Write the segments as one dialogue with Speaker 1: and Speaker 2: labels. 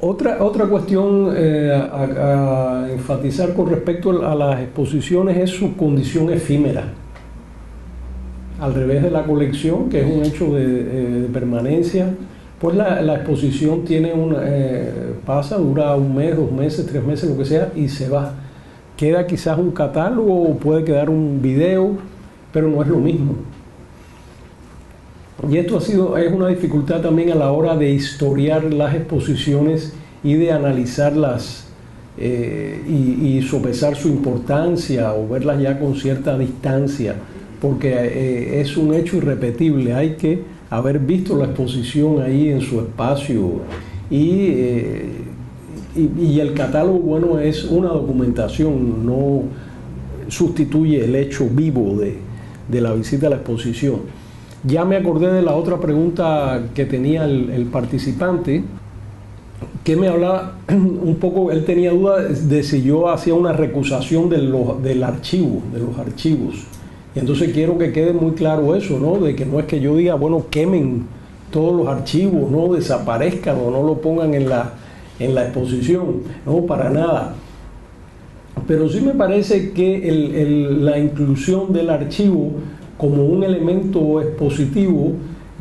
Speaker 1: Otra cuestión a enfatizar con respecto a las exposiciones es su condición efímera. Al revés de la colección, que es un hecho de permanencia, pues la exposición tiene pasa, dura un mes, 2 meses, 3 meses, lo que sea, y se va. Queda quizás un catálogo o puede quedar un video, pero no es lo mismo. Y esto es una dificultad también a la hora de historiar las exposiciones y de analizarlas y sopesar su importancia o verlas ya con cierta distancia, porque es un hecho irrepetible. Hay que haber visto la exposición ahí en su espacio y el catálogo, bueno, es una documentación, no sustituye el hecho vivo de la visita a la exposición. Ya me acordé de la otra pregunta que tenía el participante, que me hablaba un poco, él tenía duda de si yo hacía una recusación del archivo, de los archivos. Y entonces quiero que quede muy claro eso, ¿no? De que no es que yo diga, bueno, quemen todos los archivos, no desaparezcan o no lo pongan en la exposición, no, para nada. Pero sí me parece que la inclusión del archivo como un elemento expositivo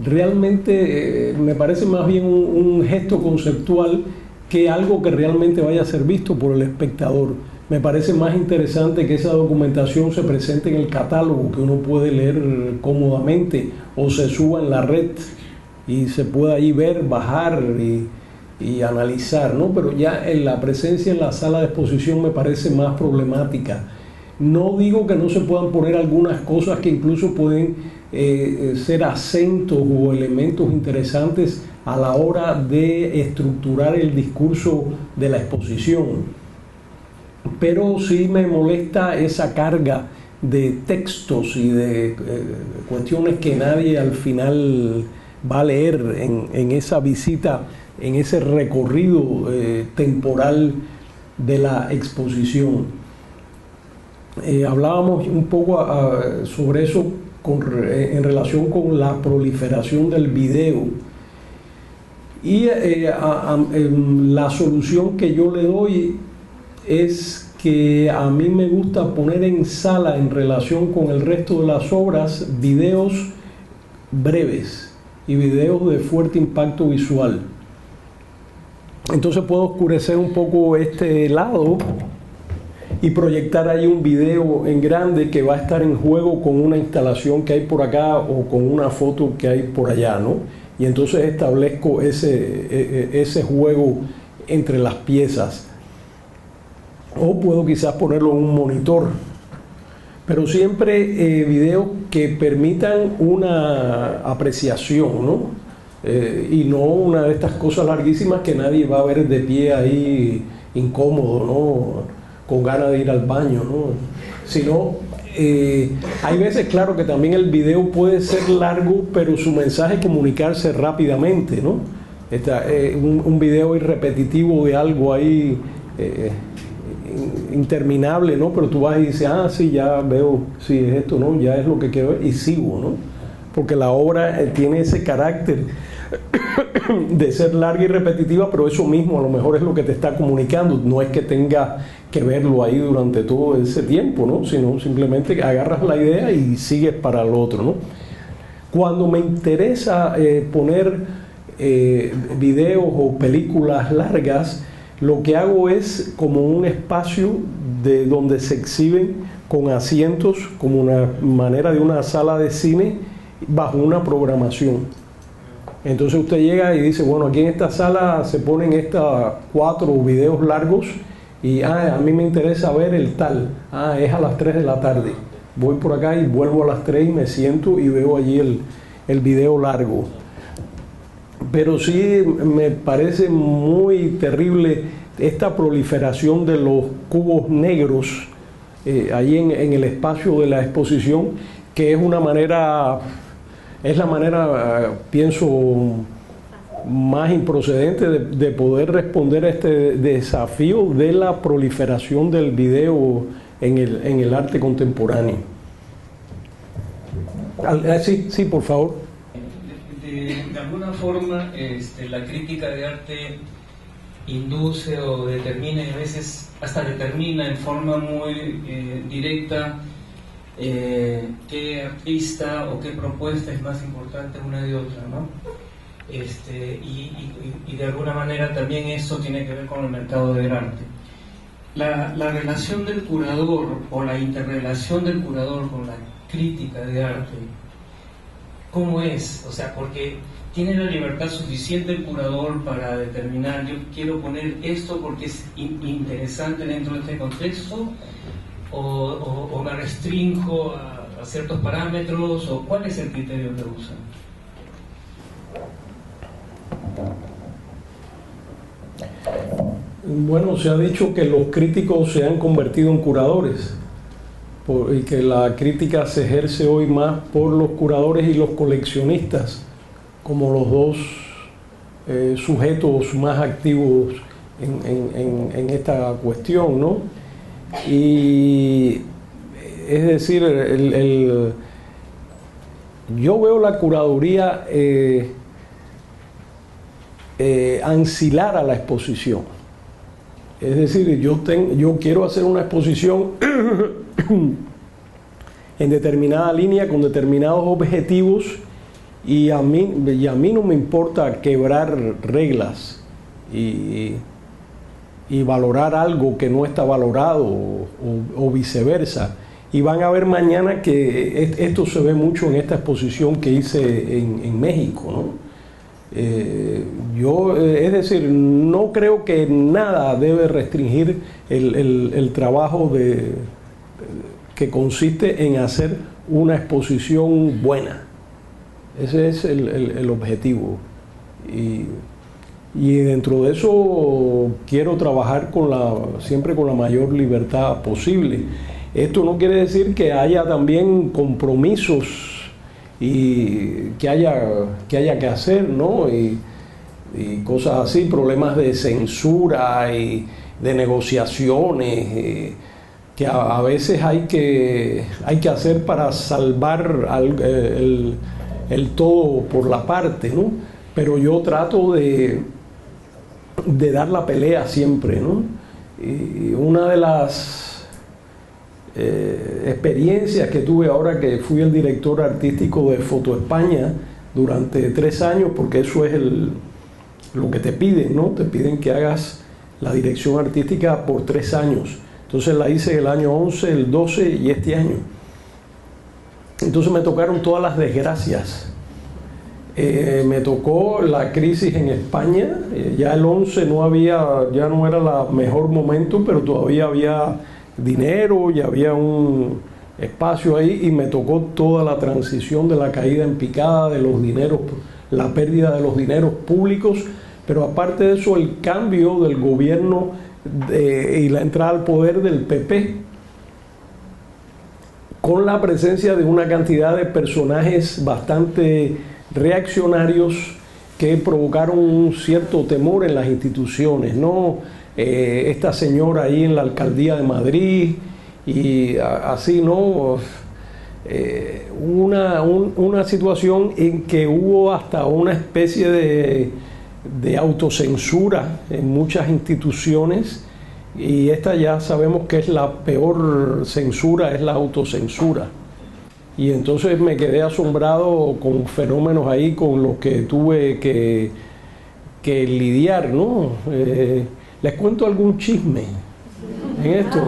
Speaker 1: realmente me parece más bien un gesto conceptual que algo que realmente vaya a ser visto por el espectador. Me parece más interesante que esa documentación se presente en el catálogo, que uno puede leer cómodamente, o se suba en la red y se pueda ahí ver, bajar y analizar, ¿no? Pero ya en la presencia en la sala de exposición me parece más problemática. No digo que no se puedan poner algunas cosas que incluso pueden ser acentos o elementos interesantes a la hora de estructurar el discurso de la exposición, pero sí me molesta esa carga de textos y de cuestiones que nadie al final va a leer en esa visita, en ese recorrido temporal de la exposición. Hablábamos un poco sobre eso en relación con la proliferación del video, y la solución que yo le doy es que a mí me gusta poner en sala, en relación con el resto de las obras, videos breves y videos de fuerte impacto visual. Entonces puedo oscurecer un poco este lado y proyectar ahí un video en grande que va a estar en juego con una instalación que hay por acá o con una foto que hay por allá, ¿no? Y entonces establezco ese juego entre las piezas. O puedo quizás ponerlo en un monitor, pero siempre videos que permitan una apreciación, ¿no? Y no una de estas cosas larguísimas que nadie va a ver de pie ahí incómodo, ¿no? Con ganas de ir al baño, ¿no? Sino, hay veces, claro, que también el video puede ser largo, pero su mensaje comunicarse rápidamente, ¿no? Un video repetitivo de algo ahí interminable, ¿no? Pero tú vas y dices, ah, sí, ya veo, sí, es esto, ¿no? Ya es lo que quiero ver, y sigo, ¿no? Porque la obra tiene ese carácter de ser larga y repetitiva, pero eso mismo a lo mejor es lo que te está comunicando. No es que tenga que verlo ahí durante todo ese tiempo, ¿no? Sino simplemente agarras la idea y sigues para el otro, ¿no? Cuando me interesa poner videos o películas largas, lo que hago es como un espacio de donde se exhiben con asientos, como una manera de una sala de cine bajo una programación. Entonces usted llega y dice, bueno, aquí en esta sala se ponen estas 4 videos largos y a mí me interesa ver el tal, es a las 3 de la tarde. Voy por acá y vuelvo a las 3 y me siento y veo allí el video largo. Pero sí me parece muy terrible esta proliferación de los cubos negros ahí en el espacio de la exposición, que es la manera, pienso, más improcedente de poder responder a este desafío de la proliferación del video en el arte contemporáneo. Sí, por favor.
Speaker 2: De alguna forma, la crítica de arte induce o determina, y a veces hasta determina en forma muy directa qué artista o qué propuesta es más importante una de otra, ¿no? Y de alguna manera también eso tiene que ver con el mercado del arte. La relación del curador o la interrelación del curador con la crítica de arte, ¿cómo es? O sea, porque ¿tiene la libertad suficiente el curador para determinar, yo quiero poner esto porque es interesante dentro de este contexto, o me restringo a ciertos parámetros, o cuál es el criterio que usan?
Speaker 1: Bueno, se ha dicho que los críticos se han convertido en curadores y que la crítica se ejerce hoy más por los curadores y los coleccionistas como los dos sujetos más activos en esta cuestión, ¿no? Y es decir, yo veo la curaduría ancilar a la exposición. Es decir, yo quiero hacer una exposición en determinada línea con determinados objetivos y a mí no me importa quebrar reglas y valorar algo que no está valorado o viceversa. Y van a ver mañana que esto se ve mucho en esta exposición que hice en México, ¿no? Es decir, no creo que nada debe restringir el trabajo que consiste en hacer una exposición buena. Ese es el objetivo. Y dentro de eso quiero trabajar siempre con la mayor libertad posible. Esto no quiere decir que haya también compromisos y que haya que hacer, ¿no? Y cosas así, problemas de censura y de negociaciones que a veces hay que hacer para salvar el todo por la parte, ¿no? Pero yo trato de dar la pelea siempre, ¿no? Y una de las experiencias que tuve ahora que fui el director artístico de Foto España durante 3 años, porque eso es lo que te piden, ¿no? Te piden que hagas la dirección artística por 3 años. Entonces la hice el año 11, el 12 y este año. Entonces me tocaron todas las desgracias. Me tocó la crisis en España. Ya el 11 ya no era el mejor momento, pero todavía había dinero y había un espacio ahí, y me tocó toda la transición de la caída en picada de los dineros, la pérdida de los dineros públicos, pero aparte de eso el cambio del gobierno y la entrada al poder del PP, con la presencia de una cantidad de personajes bastante reaccionarios que provocaron un cierto temor en las instituciones, ¿no? Esta señora ahí en la alcaldía de Madrid y así, ¿no? Una situación en que hubo hasta una especie de autocensura en muchas instituciones, y esta ya sabemos que es la peor censura, es la autocensura. Y entonces me quedé asombrado con fenómenos ahí con los que tuve que lidiar, ¿no? ¿Les cuento algún chisme en esto?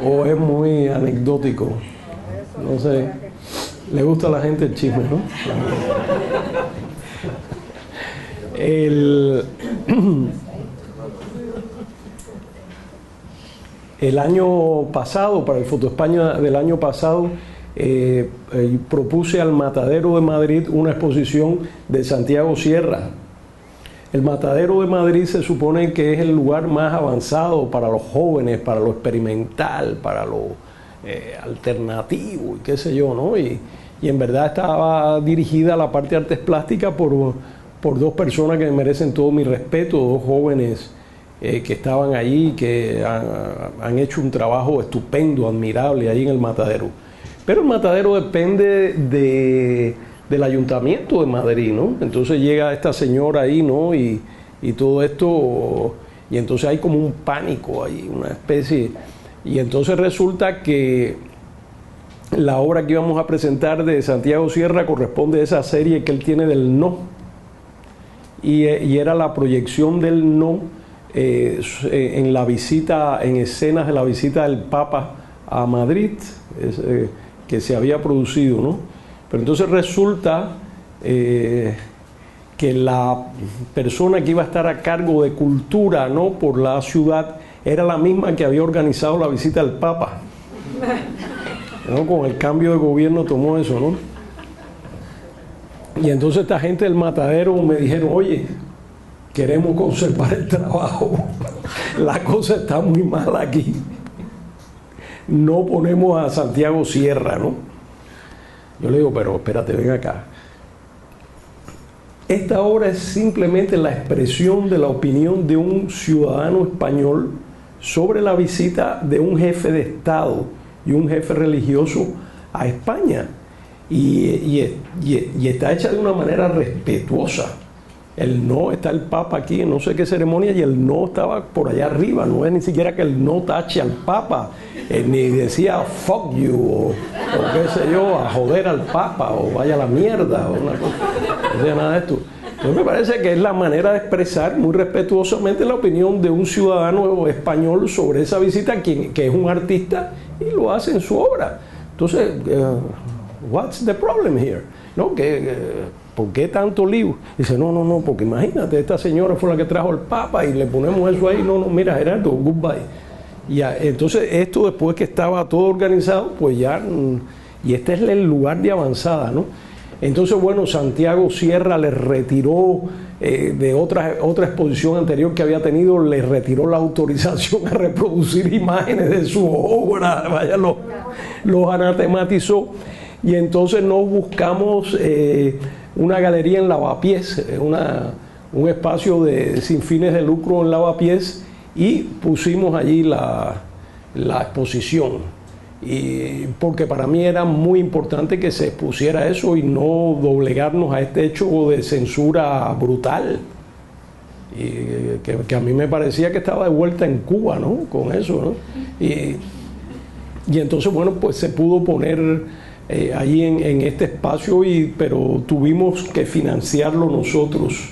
Speaker 1: ¿O es muy anecdótico? No sé. ¿Le gusta a la gente el chisme, no? El año pasado, para el Foto España del año pasado, propuse al Matadero de Madrid una exposición de Santiago Sierra. El Matadero de Madrid se supone que es el lugar más avanzado para los jóvenes, para lo experimental, para lo alternativo y qué sé yo, ¿no? Y en verdad estaba dirigida a la parte de artes plásticas por 2 personas que merecen todo mi respeto, 2 jóvenes que estaban allí, que han hecho un trabajo estupendo, admirable allí en el Matadero. Pero el Matadero depende del Ayuntamiento de Madrid, ¿no? Entonces llega esta señora ahí, ¿no? Y todo esto, y entonces hay como un pánico ahí, una especie, y entonces resulta que la obra que íbamos a presentar de Santiago Sierra corresponde a esa serie que él tiene del No, y era la proyección del No en la visita, en escenas de la visita del Papa a Madrid, que se había producido, ¿no? Pero entonces resulta que la persona que iba a estar a cargo de cultura, ¿no?, por la ciudad, era la misma que había organizado la visita del Papa, ¿no? Con el cambio de gobierno tomó eso, ¿no? Y entonces esta gente del Matadero me dijeron, oye, queremos conservar el trabajo, la cosa está muy mal aquí, no ponemos a Santiago Sierra, ¿no? Yo le digo, pero espérate, ven acá. Esta obra es simplemente la expresión de la opinión de un ciudadano español sobre la visita de un jefe de Estado y un jefe religioso a España. Y está hecha de una manera respetuosa. El No, está el Papa aquí en no sé qué ceremonia, y el No estaba por allá arriba. No es ni siquiera que el No tache al Papa, ni decía fuck you o qué sé yo, a joder al Papa o vaya a la mierda o una cosa. No decía nada de esto. Entonces me parece que es la manera de expresar muy respetuosamente la opinión de un ciudadano español sobre esa visita, que es un artista y lo hace en su obra. Entonces, what's the problem here? ¿No? ¿Por qué tanto lío? Dice, no, porque imagínate, esta señora fue la que trajo al Papa y le ponemos eso ahí. No, mira, Gerardo, goodbye. Entonces esto, después que estaba todo organizado, pues ya, y este es el lugar de avanzada, ¿no? Entonces, bueno, Santiago Sierra le retiró de otra exposición anterior que había tenido, le retiró la autorización a reproducir imágenes de su obra, vaya, los anatematizó, y entonces nos buscamos una galería en Lavapiés, un espacio sin fines de lucro en Lavapiés, y pusimos allí la exposición. Y porque para mí era muy importante que se expusiera eso y no doblegarnos a este hecho de censura brutal, y que a mí me parecía que estaba de vuelta en Cuba, ¿no?, con eso, ¿no? Y entonces, bueno, pues se pudo poner ahí en este espacio, pero tuvimos que financiarlo nosotros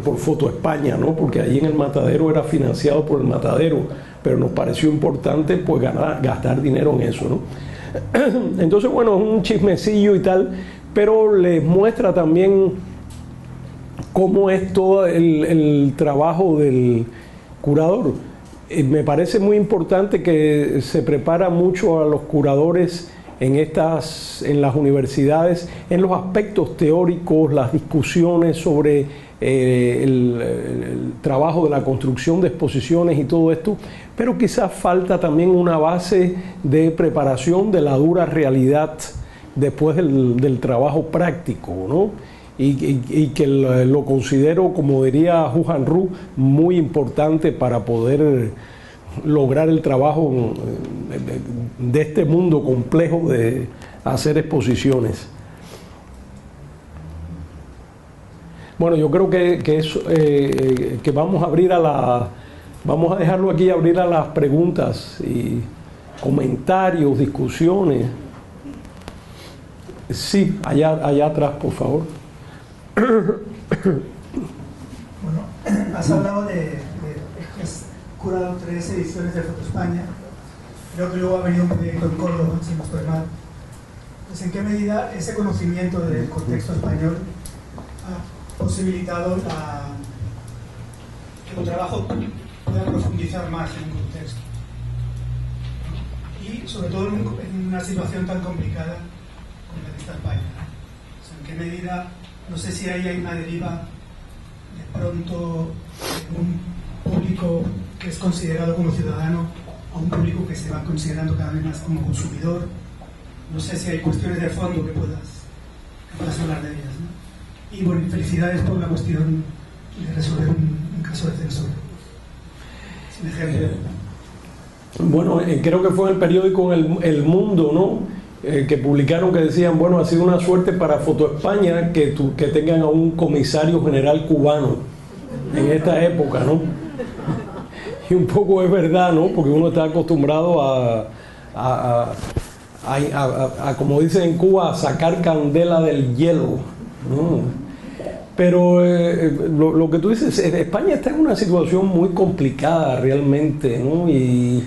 Speaker 1: por Foto España, ¿no? Porque allí en el Matadero era financiado por el Matadero, pero nos pareció importante pues gastar dinero en eso, ¿no? Entonces, bueno, es un chismecillo y tal, pero les muestra también cómo es todo el trabajo del curador. Me parece muy importante que se prepara mucho a los curadores en las universidades, en los aspectos teóricos, las discusiones sobre el trabajo de la construcción de exposiciones y todo esto, pero quizás falta también una base de preparación de la dura realidad después del trabajo práctico, ¿no? Y que lo considero, como diría Juhan Ru, muy importante para poder lograr el trabajo de este mundo complejo de hacer exposiciones. Bueno, yo creo que vamos a abrir vamos a dejarlo aquí, abrir a las preguntas y comentarios, discusiones. Sí, allá atrás, por favor.
Speaker 3: Bueno, has hablado de que has curado 3 ediciones de Foto España. Creo que luego ha venido un proyecto en Córdoba, si no estoy mal. Pues, ¿en qué medida ese conocimiento del contexto español ha posibilitado que tu trabajo pueda profundizar más en un contexto? Y sobre todo en una situación tan complicada como la que está España, ¿no? O sea, ¿en qué medida, no sé si ahí hay una deriva de pronto de un público que es considerado como ciudadano a un público que se va considerando cada vez más como consumidor? No sé si hay cuestiones de fondo que puedas hablar de ellas, ¿no? Y bueno, felicidades por la cuestión de resolver un caso de censura. Sin ejemplo.
Speaker 1: Bueno, creo que fue en el periódico El Mundo, ¿no? Que publicaron, que decían, bueno, ha sido una suerte para Foto España que tengan a un comisario general cubano. en esta época, ¿no? Y un poco es verdad, ¿no? Porque uno está acostumbrado a como dicen en Cuba, a sacar candela del hielo, ¿no? Pero lo que tú dices, España está en una situación muy complicada realmente, ¿no? Y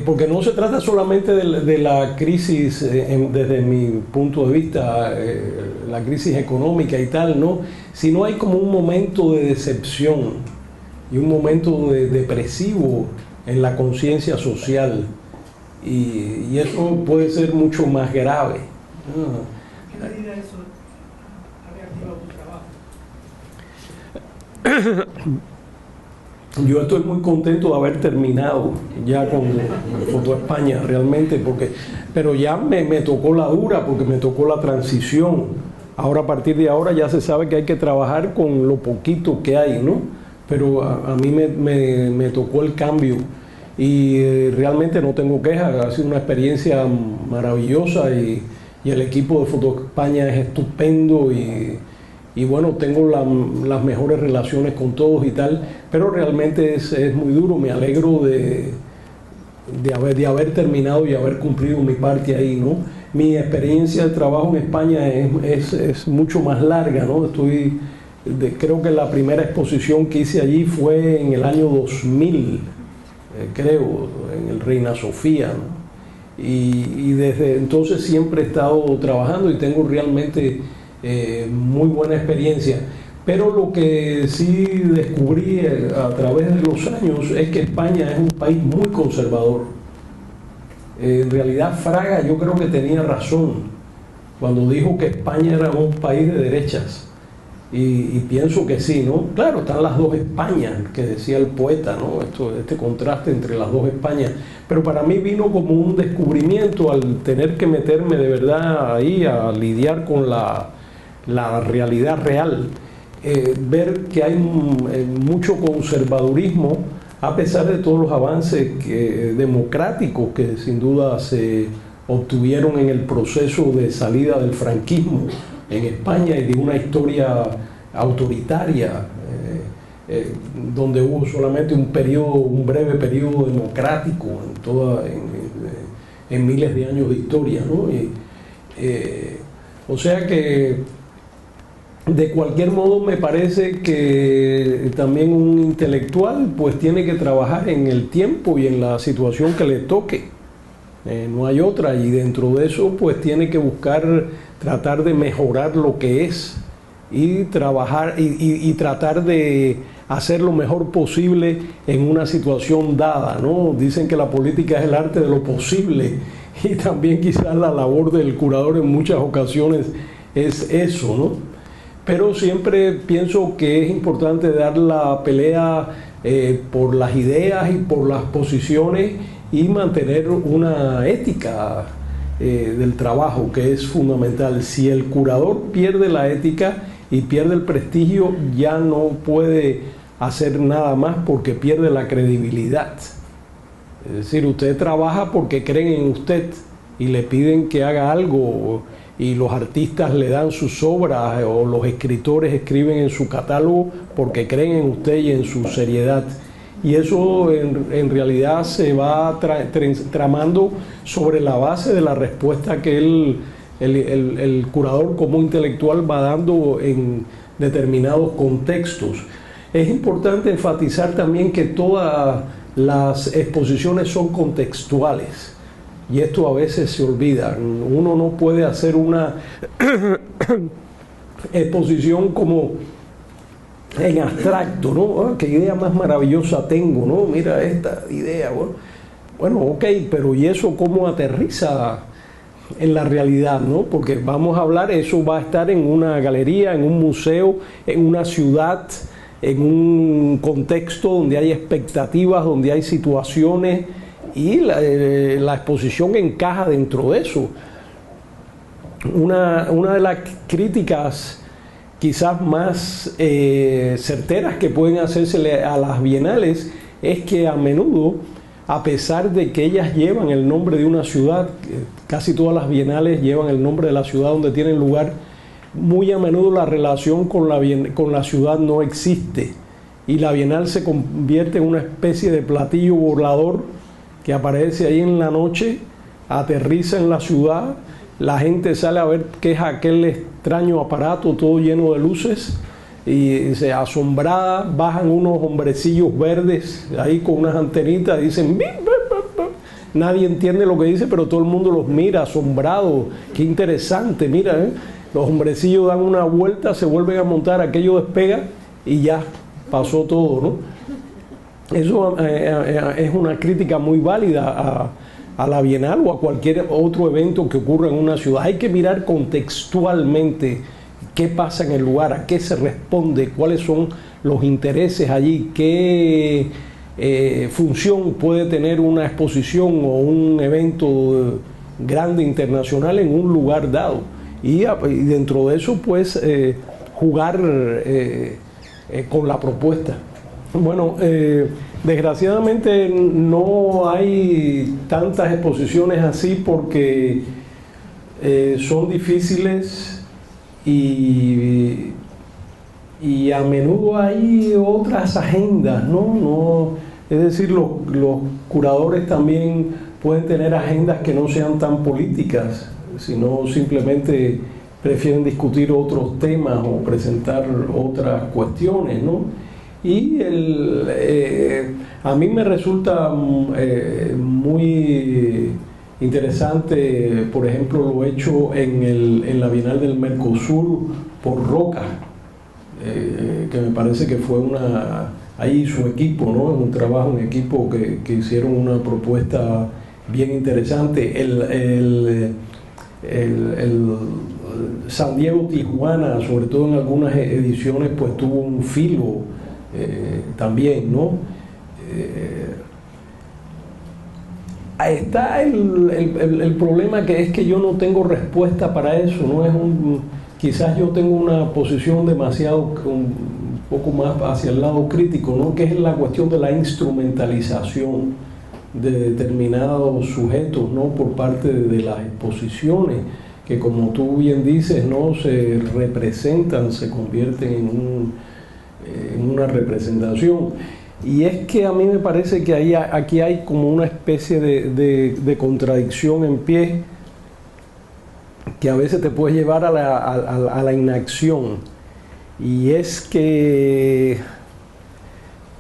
Speaker 1: porque no se trata solamente de la crisis, desde mi punto de vista, la crisis económica y tal, ¿no? Sino hay como un momento de decepción y un momento depresivo en la conciencia social. Y eso puede ser mucho más grave.
Speaker 3: ¿Qué medida eso ha reactivado tu trabajo?
Speaker 1: Yo estoy muy contento de haber terminado ya con Foto España realmente, pero ya me tocó la dura, porque me tocó la transición. Ahora, a partir de ahora, ya se sabe que hay que trabajar con lo poquito que hay, ¿no? Pero a mí me tocó el cambio. Y realmente no tengo quejas, ha sido una experiencia maravillosa y el equipo de Foto España es estupendo y bueno, tengo las mejores relaciones con todos y tal, pero realmente es muy duro. Me alegro de haber terminado y haber cumplido mi parte ahí, ¿no? Mi experiencia de trabajo en España es mucho más larga, ¿no? Creo que la primera exposición que hice allí fue en el año 2000, creo, en el Reina Sofía, ¿no? Y desde entonces siempre he estado trabajando y tengo realmente muy buena experiencia. Pero lo que sí descubrí a través de los años es que España es un país muy conservador. En realidad Fraga yo creo que tenía razón cuando dijo que España era un país de derechas. Y pienso que sí, ¿no? Claro, están las dos Españas, que decía el poeta, ¿no? Este contraste entre las dos Españas. Pero para mí vino como un descubrimiento al tener que meterme de verdad ahí a lidiar con la realidad real. Ver que hay mucho conservadurismo, a pesar de todos los avances democráticos que sin duda se obtuvieron en el proceso de salida del franquismo en España y de una historia autoritaria, donde hubo solamente un breve periodo democrático en miles de años de historia, ¿no? O sea que de cualquier modo me parece que también un intelectual pues tiene que trabajar en el tiempo y en la situación que le toque. No hay otra, y dentro de eso pues tiene que tratar de mejorar lo que es y trabajar y tratar de hacer lo mejor posible en una situación dada, ¿no? Dicen que la política es el arte de lo posible, y también quizás la labor del curador en muchas ocasiones es eso, ¿no? Pero siempre pienso que es importante dar la pelea por las ideas y por las posiciones y mantener una ética del trabajo, que es fundamental. Si el curador pierde la ética y pierde el prestigio, ya no puede hacer nada más, porque pierde la credibilidad. Es decir, usted trabaja porque creen en usted y le piden que haga algo, y los artistas le dan sus obras, o los escritores escriben en su catálogo porque creen en usted y en su seriedad. Y eso en realidad se va tramando sobre la base de la respuesta que el curador como intelectual va dando en determinados contextos. Es importante enfatizar también que todas las exposiciones son contextuales, y esto a veces se olvida. Uno no puede hacer una exposición como en abstracto, ¿no? Oh, qué idea más maravillosa tengo, ¿no? Mira esta idea. Bueno, ok, pero ¿y eso cómo aterriza en la realidad, ¿no? Porque vamos a hablar, eso va a estar en una galería, en un museo, en una ciudad, en un contexto donde hay expectativas, donde hay situaciones, y la exposición encaja dentro de eso. Una de las críticas quizás más certeras que pueden hacerse a las bienales es que a menudo, a pesar de que ellas llevan el nombre de una ciudad, casi todas las bienales llevan el nombre de la ciudad donde tienen lugar, muy a menudo la relación con la ciudad no existe y la Bienal se convierte en una especie de platillo volador que aparece ahí en la noche, aterriza en la ciudad, la gente sale a ver qué es aquel extraño aparato todo lleno de luces y se asombrada, bajan unos hombrecillos verdes ahí con unas antenitas y dicen ¡bip, bip, bip, bip! Nadie entiende lo que dice, pero todo el mundo los mira asombrado, qué interesante, mira, los hombrecillos dan una vuelta, se vuelven a montar, aquello despega y ya pasó todo, ¿no? Eso es una crítica muy válida a la Bienal o a cualquier otro evento que ocurra en una ciudad. Hay que mirar contextualmente qué pasa en el lugar, a qué se responde, cuáles son los intereses allí, qué función puede tener una exposición o un evento grande internacional en un lugar dado. Y dentro de eso, pues, jugar con la propuesta. Bueno, desgraciadamente no hay tantas exposiciones así porque son difíciles y a menudo hay otras agendas, ¿no? Es decir, los curadores también pueden tener agendas que no sean tan políticas, sino simplemente prefieren discutir otros temas o presentar otras cuestiones, ¿no? Y a mí me resulta muy interesante, por ejemplo, lo hecho en la Bienal del Mercosur por Roca, que me parece que fue ahí su equipo, ¿no? Un trabajo en equipo que hicieron una propuesta bien interesante. El San Diego Tijuana, sobre todo en algunas ediciones, pues tuvo un filo también, ¿no? Está el problema que es que yo no tengo respuesta para eso, ¿no? Quizás yo tengo una posición demasiado, un poco más hacia el lado crítico, ¿no? Que es la cuestión de la instrumentalización de determinados sujetos, ¿no? Por parte de las exposiciones, que como tú bien dices, ¿no? Se representan, se convierten en una representación. Y es que a mí me parece que aquí hay como una especie de contradicción en pie que a veces te puede llevar a la inacción. Y es que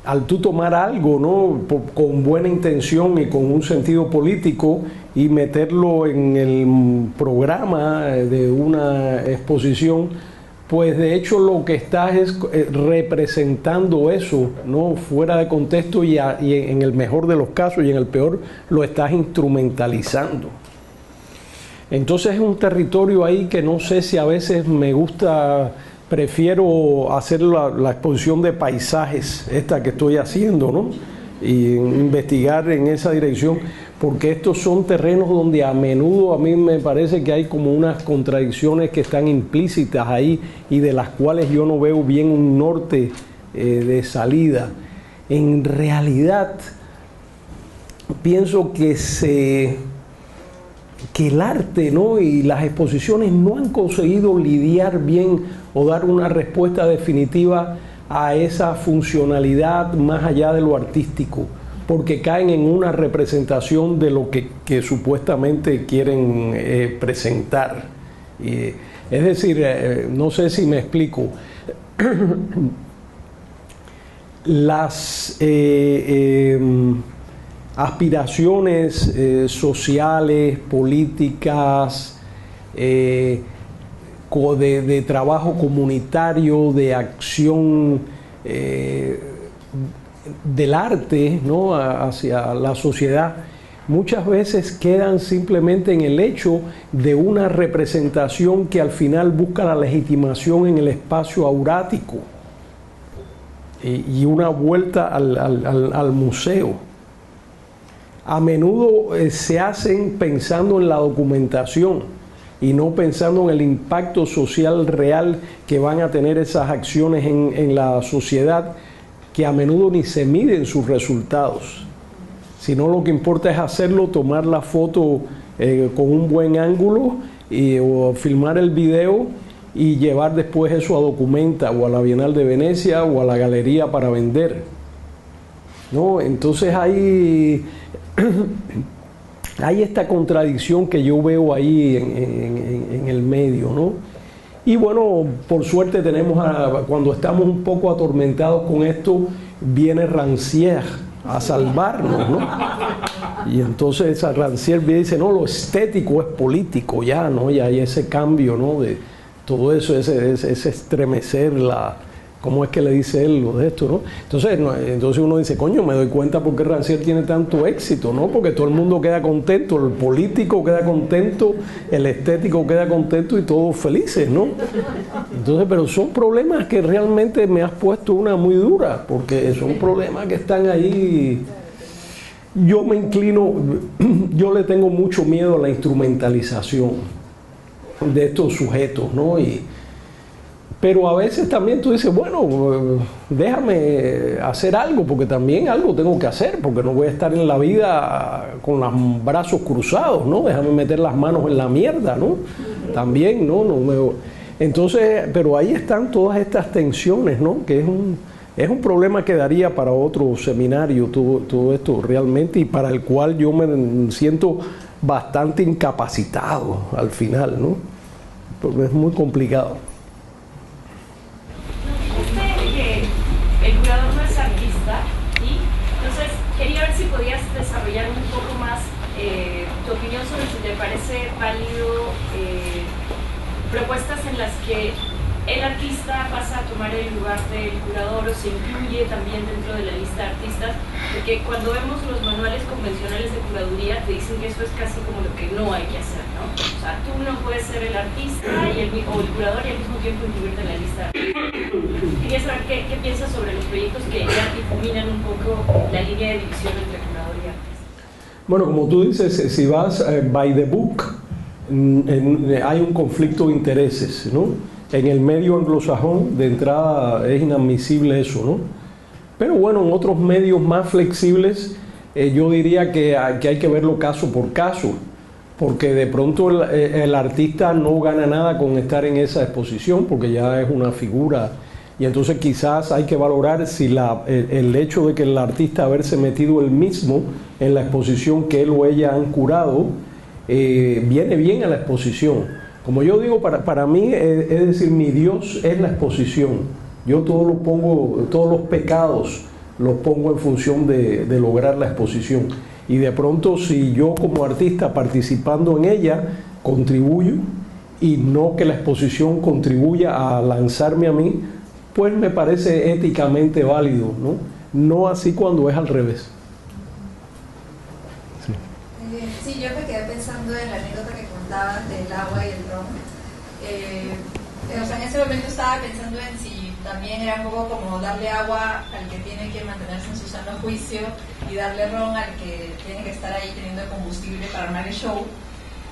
Speaker 1: al tú tomar algo, ¿no? Con buena intención y con un sentido político y meterlo en el programa de una exposición, pues de hecho lo que estás es representando eso, ¿no? Fuera de contexto y en el mejor de los casos y en el peor lo estás instrumentalizando. Entonces es un territorio ahí que no sé si a veces me gusta, prefiero hacer la exposición de paisajes, esta que estoy haciendo, ¿no? Y investigar en esa dirección, porque estos son terrenos donde a menudo a mí me parece que hay como unas contradicciones que están implícitas ahí y de las cuales yo no veo bien un norte de salida. En realidad pienso que el arte, ¿no? Y las exposiciones no han conseguido lidiar bien o dar una respuesta definitiva a esa funcionalidad más allá de lo artístico, porque caen en una representación de lo que supuestamente quieren presentar. Es decir, no sé si me explico. Las aspiraciones sociales, políticas, de trabajo comunitario, de acción del arte, ¿no? Hacia la sociedad, muchas veces quedan simplemente en el hecho de una representación que al final busca la legitimación en el espacio aurático y una vuelta al museo. A menudo se hacen pensando en la documentación y no pensando en el impacto social real que van a tener esas acciones en la sociedad, que a menudo ni se miden sus resultados, sino lo que importa es hacerlo, tomar la foto con un buen ángulo o filmar el video y llevar después eso a Documenta o a la Bienal de Venecia o a la galería para vender, ¿no? Entonces hay esta contradicción que yo veo ahí en el medio, ¿no? Y bueno, por suerte cuando estamos un poco atormentados con esto, viene Rancière a salvarnos, ¿no? Y entonces Rancière dice, no, lo estético es político ya, ¿no? Y hay ese cambio, ¿no? De todo eso, ese estremecer, ¿cómo es que le dice él lo de esto, no? Entonces uno dice, coño, me doy cuenta por qué Rancière tiene tanto éxito, ¿no? Porque todo el mundo queda contento, el político queda contento, el estético queda contento y todos felices, ¿no? Entonces, pero son problemas que realmente me has puesto una muy dura, porque son problemas que están ahí. Yo me inclino, yo le tengo mucho miedo a la instrumentalización de estos sujetos, ¿no? Pero a veces también tú dices, bueno, déjame hacer algo, porque también algo tengo que hacer, porque no voy a estar en la vida con los brazos cruzados, ¿no? Déjame meter las manos en la mierda, ¿no? También, ¿no? Entonces, pero ahí están todas estas tensiones, ¿no? Que es un problema que daría para otro seminario, todo esto realmente, y para el cual yo me siento bastante incapacitado al final, ¿no? Porque es muy complicado.
Speaker 4: El curador no es artista, ¿sí? Entonces quería ver si podías desarrollar un poco más tu opinión sobre si te parece válido propuestas en las que el artista pasa a tomar el lugar del curador o se incluye también dentro de la lista de artistas, porque cuando vemos los manuales convencionales de curaduría te dicen que eso es casi como lo que no hay que hacer, ¿no? O sea, tú no puedes ser el artista o el curador y al mismo tiempo incluirte en la lista de artistas. Quería saber qué piensas sobre los proyectos que ya difuminan un poco la línea de división entre curador y artista.
Speaker 1: Bueno, como tú dices, si vas by the book, hay un conflicto de intereses, ¿no? En el medio anglosajón, de entrada, es inadmisible eso, ¿no? Pero bueno, en otros medios más flexibles, yo diría que hay que verlo caso por caso, porque de pronto el artista no gana nada con estar en esa exposición, porque ya es una figura, y entonces quizás hay que valorar si el hecho de que el artista haberse metido él mismo en la exposición que él o ella han curado, viene bien a la exposición. Como yo digo, para mí, es decir, mi Dios es la exposición. Yo todos los pecados los pongo en función de lograr la exposición. Y de pronto, si yo como artista participando en ella, contribuyo, y no que la exposición contribuya a lanzarme a mí, pues me parece éticamente válido, ¿no? No así cuando es al revés.
Speaker 5: Sí, yo me quedé pensando en la anécdota que contabas del agua y el ron. O sea, en ese momento estaba pensando en si también era un poco como darle agua al que tiene que mantenerse en su sano juicio y darle ron al que tiene que estar ahí teniendo combustible para armar el show.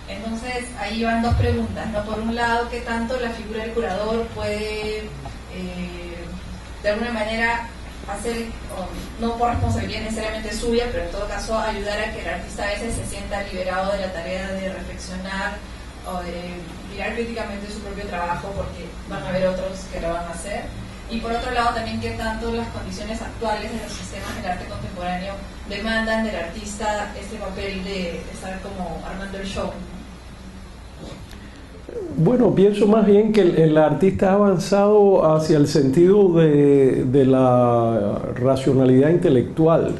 Speaker 5: Entonces, ahí van dos preguntas, ¿no? Por un lado, ¿qué tanto la figura del curador puede, de alguna manera, hacer, no por responsabilidad necesariamente suya, pero en todo caso ayudar a que el artista a veces se sienta liberado de la tarea de reflexionar o de mirar críticamente su propio trabajo, porque van a haber otros que lo van a hacer? Y por otro lado también, qué tanto las condiciones actuales de los sistemas del arte contemporáneo demandan del artista este papel de estar como armando el show.
Speaker 1: Bueno, pienso más bien que el artista ha avanzado hacia el sentido de la racionalidad intelectual.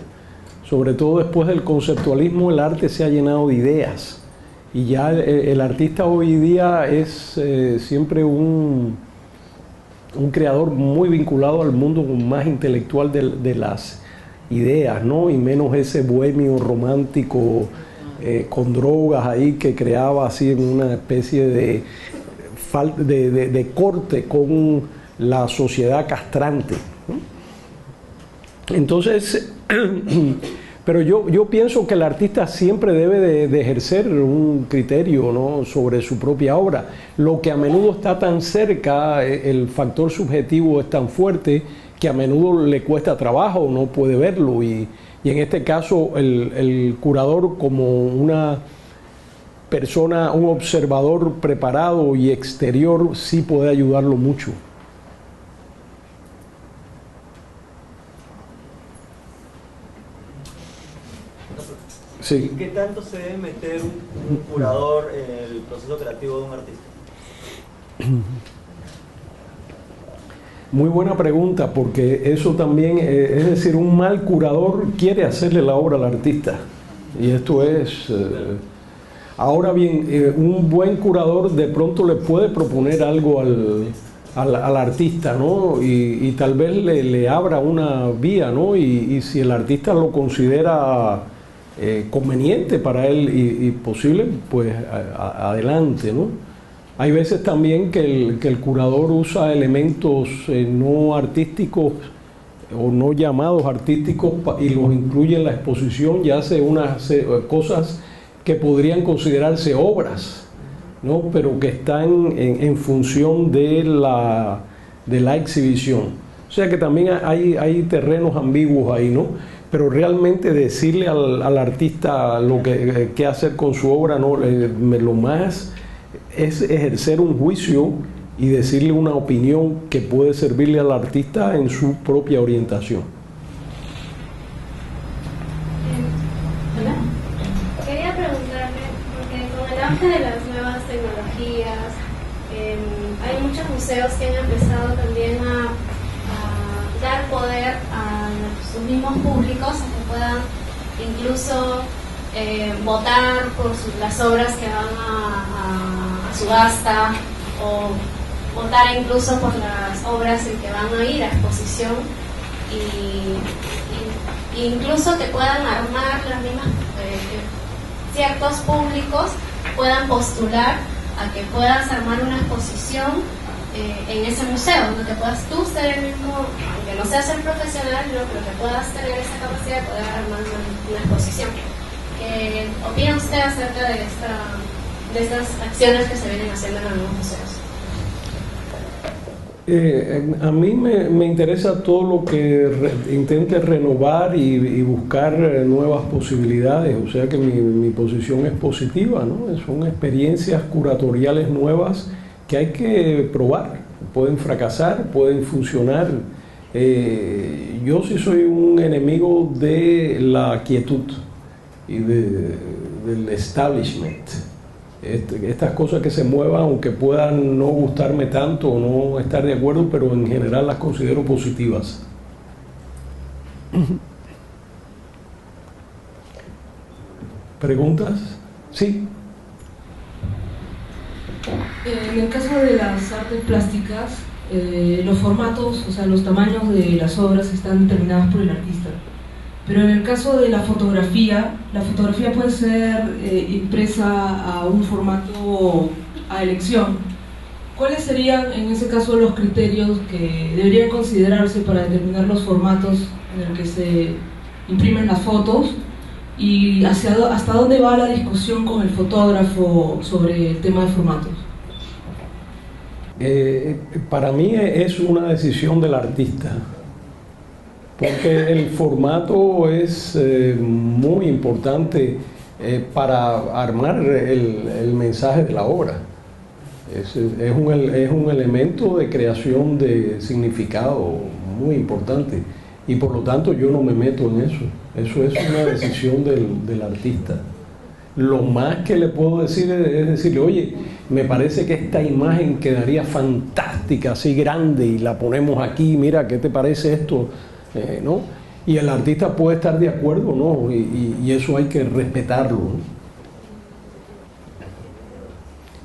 Speaker 1: Sobre todo después del conceptualismo, el arte se ha llenado de ideas. Y ya el artista hoy día es siempre un creador muy vinculado al mundo más intelectual de las ideas, ¿no? Y menos ese bohemio romántico con drogas ahí que creaba así en una especie de corte con la sociedad castrante, ¿no? Entonces, pero yo pienso que el artista siempre debe de ejercer un criterio, ¿no?, sobre su propia obra. Lo que a menudo está tan cerca, el factor subjetivo es tan fuerte que a menudo le cuesta trabajo, no puede verlo, y en este caso el curador como persona, un observador preparado y exterior sí puede ayudarlo mucho. Sí.
Speaker 6: ¿Qué tanto se debe meter un curador en el proceso creativo de un artista?
Speaker 1: Muy buena pregunta, porque eso también, es decir, un mal curador quiere hacerle la obra al artista. Y esto es... ahora bien, un buen curador de pronto le puede proponer algo al artista, ¿no? Y tal vez le abra una vía, ¿no? Y si el artista lo considera conveniente para él y posible, pues adelante, ¿no? Hay veces también que el curador usa elementos no artísticos o no llamados artísticos y los incluye en la exposición y hace unas cosas que podrían considerarse obras, ¿no? Pero que están en función de la exhibición. O sea que también hay terrenos ambiguos ahí, ¿no? Pero realmente decirle al artista lo que hacer con su obra, ¿no? Lo más es ejercer un juicio y decirle una opinión que puede servirle al artista en su propia orientación.
Speaker 7: Hola. Quería preguntarle, porque con el auge de las nuevas tecnologías, hay muchos museos que han empezado también a dar poder a sus mismos públicos a que puedan incluso votar por las obras que van a subasta, o votar incluso por las obras en que van a ir a exposición, y incluso que puedan armar las mismas, ciertos públicos puedan postular a que puedas armar una exposición en ese museo, ¿no? Que puedas tú ser el mismo, aunque no seas el profesional, ¿no? Pero que puedas tener esa capacidad de poder armar una exposición. ¿Qué opina usted acerca de estas acciones que se vienen haciendo en algunos museos?
Speaker 1: A mí me interesa todo lo que intente renovar y buscar nuevas posibilidades, o sea que mi posición es positiva, ¿no? Son experiencias curatoriales nuevas que hay que probar. Pueden fracasar, pueden funcionar. Yo sí soy un enemigo de la quietud y del establishment. Estas cosas que se muevan, aunque puedan no gustarme tanto o no estar de acuerdo, pero en general las considero positivas. ¿Preguntas? Sí.
Speaker 8: En el caso de las artes plásticas, los formatos, o sea, los tamaños de las obras están determinados por el artista. Pero en el caso de la fotografía puede ser impresa a un formato a elección. ¿Cuáles serían en ese caso los criterios que deberían considerarse para determinar los formatos en el que se imprimen las fotos? ¿Y hasta dónde va la discusión con el fotógrafo sobre el tema de formatos?
Speaker 1: Para mí es una decisión del artista, porque el formato es muy importante para armar el mensaje de la obra. Es un elemento de creación de significado muy importante, y por lo tanto yo no me meto en eso. Eso es una decisión del artista. Lo más que le puedo decir es decirle: oye, me parece que esta imagen quedaría fantástica, así grande, y la ponemos aquí, mira, ¿qué te parece esto? ¿No? Y el artista puede estar de acuerdo, ¿no? Y eso hay que respetarlo, ¿no?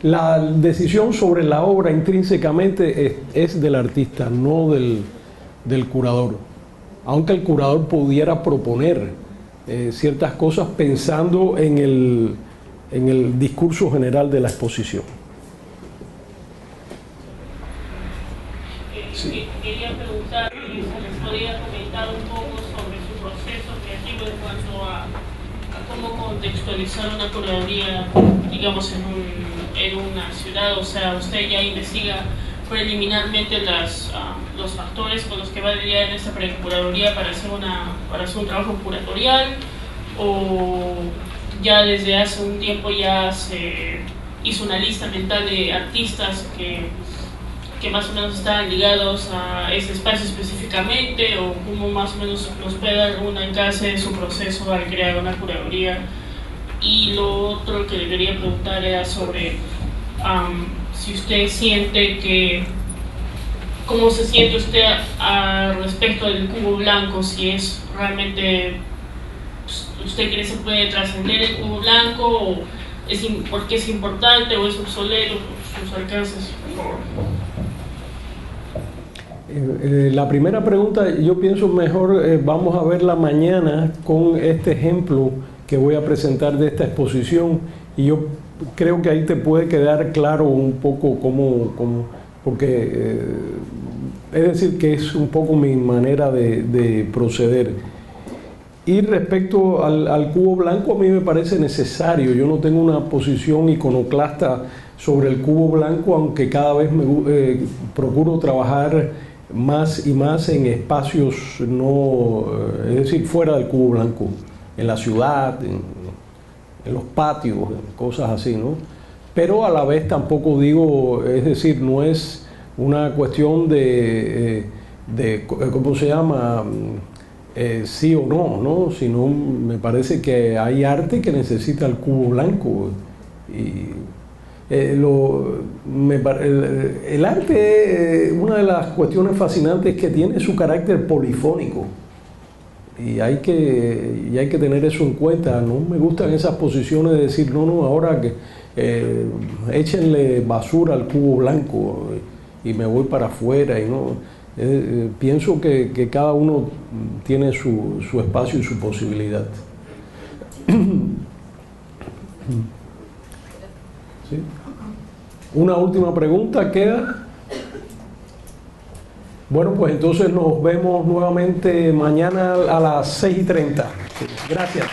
Speaker 1: La decisión sobre la obra intrínsecamente es del artista, no del curador. Aunque el curador pudiera proponer ciertas cosas pensando en el discurso general de la exposición.
Speaker 9: Sí. Quería preguntar si les podría comentar un poco sobre su proceso creativo en cuanto a cómo contextualizar una curaduría, digamos, en una ciudad. O sea, usted ya investiga preliminarmente los factores con los que va a lidiar en esta precuraduría para hacer un trabajo curatorial, o ya desde hace un tiempo ya se hizo una lista mental de artistas que más o menos estaban ligados a ese espacio específicamente, o cómo más o menos nos puede dar un encaje de su proceso al crear una curaduría. Y lo otro que le quería preguntar era sobre si usted siente que, ¿cómo se siente usted respecto del cubo blanco? Si es realmente, ¿usted cree que se puede trascender el cubo blanco? ¿O porque es importante o es obsoleto sus alcances? Por favor.
Speaker 1: La primera pregunta, yo pienso mejor vamos a verla mañana con este ejemplo que voy a presentar de esta exposición, y yo creo que ahí te puede quedar claro un poco cómo porque es decir que es un poco mi manera de proceder. Y respecto al cubo blanco, a mí me parece necesario. Yo no tengo una posición iconoclasta sobre el cubo blanco, aunque cada vez procuro trabajar más y más en espacios es decir, fuera del cubo blanco, en la ciudad, en los patios, cosas así, ¿no? Pero a la vez tampoco digo, es decir, no es una cuestión de ¿cómo se llama? Sí o no, ¿no? Sino me parece que hay arte que necesita el cubo blanco. Y el arte, una de las cuestiones fascinantes que tiene es su carácter polifónico, y hay que tener eso en cuenta. No me gustan esas posiciones de decir no, ahora que échenle basura al cubo blanco y me voy para afuera, y no pienso que cada uno tiene su espacio y su posibilidad. ¿Sí? Una última pregunta queda. Bueno, pues entonces nos vemos nuevamente mañana a las 6:30. Gracias.